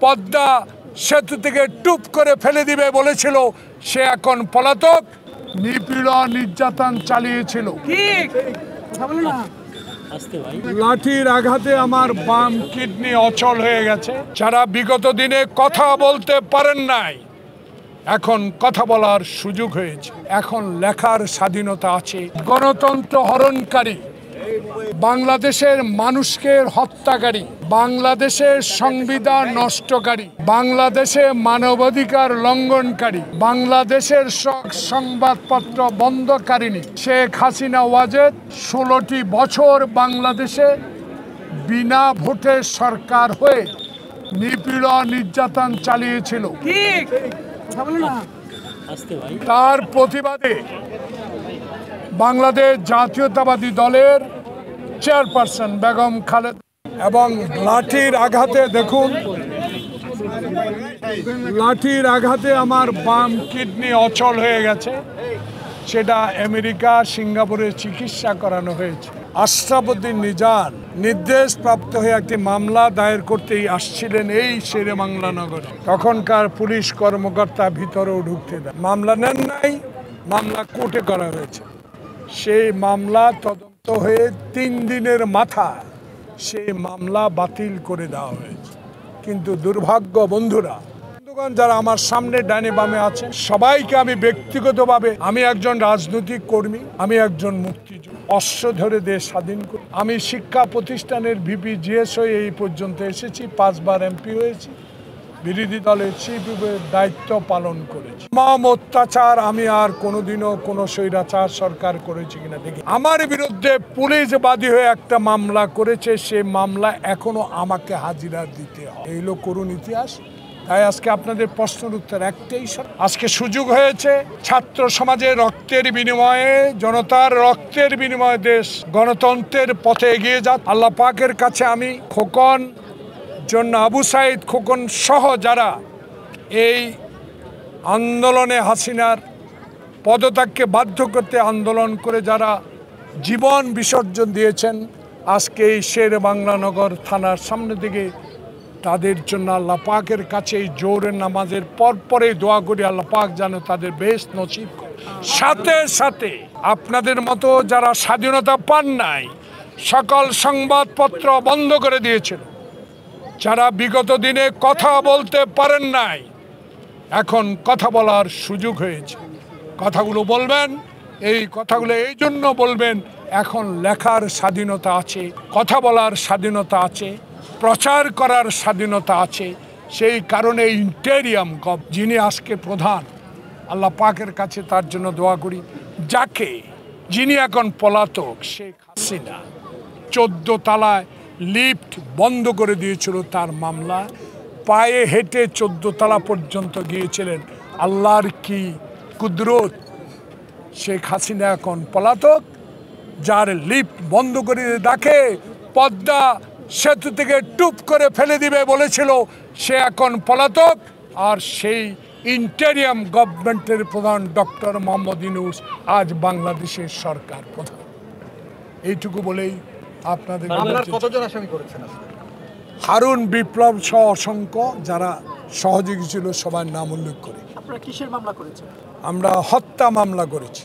পদ্মা সেতু থেকে টুপ করে ফেলে দিবে বলেছিল, সে এখন পলাতক। নিপীড়ন নির্যাতন চালিয়েছিল। লাঠির আঘাতে আমার বাম কিডনি অচল হয়ে গেছে। যারা বিগত দিনে কথা বলতে পারেন নাই, এখন কথা বলার সুযোগ হয়েছে। এখন লেখার স্বাধীনতা আছে। গণতন্ত্র হরণকারী, বাংলাদেশের মানুষকে হত্যাকারী, বাংলাদেশের সংবিধান নষ্টকারী, বাংলাদেশে মানবাধিকার লঙ্ঘনকারী, বাংলাদেশের সংবাদপত্র বন্ধকারিণী শেখ হাসিনা ওয়াজেদ 16টি বছর বাংলাদেশে বিনা ভোটে সরকার হয়ে নিপীড়ন নির্যাতন চালিয়েছিল। তার প্রতিবাদে বাংলাদেশ জাতীয়তাবাদী দলের চেয়ারপারসন বেগম খালেদা এবং লাঠির আঘাতে, দেখুন, লাঠির আঘাতে আমার বাম কিডনি অচল হয়ে গেছে। সেটা আমেরিকা, সিঙ্গাপুরে চিকিৎসা করানো হয়েছে। আশরাফুদ্দিন নিজান নির্দেশ প্রাপ্ত হয়ে একটি মামলা দায়ের করতেই আসছিলেন এই শেরেবাংলা নগরে। তখনকার পুলিশ কর্মকর্তা ভিতরেও ঢুকতে দেয়। মামলা নেন নাই, মামলা কোর্টে করা হয়েছে। সেই মামলা তদন্ত হয়ে 3 দিনের মাথায় সেই মামলা বাতিল করে দেওয়া হয়েছে। কিন্তু দুর্ভাগ্য বন্ধুরা, যারা আমার সামনে ডানে বামে আছেন, সবাইকে আমি ব্যক্তিগতভাবে, আমি একজন রাজনৈতিক কর্মী, আমি একজন মুক্তিযোদ্ধা, অস্ত্র ধরে দেশ স্বাধীন করি। আমি শিক্ষা প্রতিষ্ঠানের ভিপি জিএস হয়ে এই পর্যন্ত এসেছি, 5 বার এমপি হয়েছি, বিরোধী দলের চিফ হুইপের দায়িত্ব পালন করেছি। মাম অত্যাচার আমি আর কোনোদিনও কোনো স্বৈরাচার সরকার করেছি কিনা দেখি। আমার বিরুদ্ধে পুলিশ বাদী হয়ে একটা মামলা করেছে, সে মামলা এখনো আমাকে হাজিরা দিতে হয়। এই হলো করুণ ইতিহাস। তাই আজকে আপনাদের প্রশ্নের উত্তর একটাই, আজকে সুযোগ হয়েছে ছাত্র সমাজের রক্তের বিনিময়ে, জনতার রক্তের বিনিময়ে দেশ গণতন্ত্রের পথে এগিয়ে যাক। আল্লাহ পাকের কাছে আমি খোকন জন্য, আবু সাইদ খোকন সহ যারা এই আন্দোলনে হাসিনার পদত্যাগকে বাধ্য করতে আন্দোলন করে যারা জীবন বিসর্জন দিয়েছেন, আজকে এই শেরেবাংলা নগর থানার সামনে থেকে তাদের জন্য আল্লাহ পাকের কাছে এই জোহরের নামাজের পরপরে দোয়া করি, আল্লাহ পাক যেন তাদের বেশ নসিব করে। সাথে সাথে আপনাদের মতো যারা স্বাধীনতা পান নাই, সকল সংবাদপত্র বন্ধ করে দিয়েছিল, যারা বিগত দিনে কথা বলতে পারেন নাই, এখন কথা বলার সুযোগ হয়েছে। কথাগুলো বলবেন, এই কথাগুলো এই জন্য বলবেন, এখন লেখার স্বাধীনতা আছে, কথা বলার স্বাধীনতা আছে, প্রচার করার স্বাধীনতা আছে। সেই কারণে ইন্টেরিয়াম যিনি আজকে প্রধান, আল্লাহ পাকের কাছে তার জন্য দোয়া করি, যিনি এখন পলাতক, শেখ হাসিনা 14 তলায় লিফট বন্ধ করে দিয়েছিল তার মামলা, পায়ে হেঁটে 14 তলা পর্যন্ত গিয়েছিলেন। আল্লাহর কি কুদরত, শেখ হাসিনা এখন পলাতক। যার লিফট বন্ধ করে ডাকে পদ্মা সেতু থেকে টুপ করে ফেলে দিবে বলেছিল, সে এখন পলাতক। আর সেই ইন্টেরিয়াম গভর্নমেন্টের প্রধান ডক্টর মোহাম্মদ ইউনূস আজ বাংলাদেশের সরকার প্রধান। এইটুকু বলেই আপনাদের কতজন আসামি করেছেন? হারুন বিপ্লব সহ অসংখ্য যারা সহযোগী ছিল সবার নাম উল্লেখ করে। আপনারা কিসের মামলা করেছেন? আমরা হত্যা মামলা করেছি।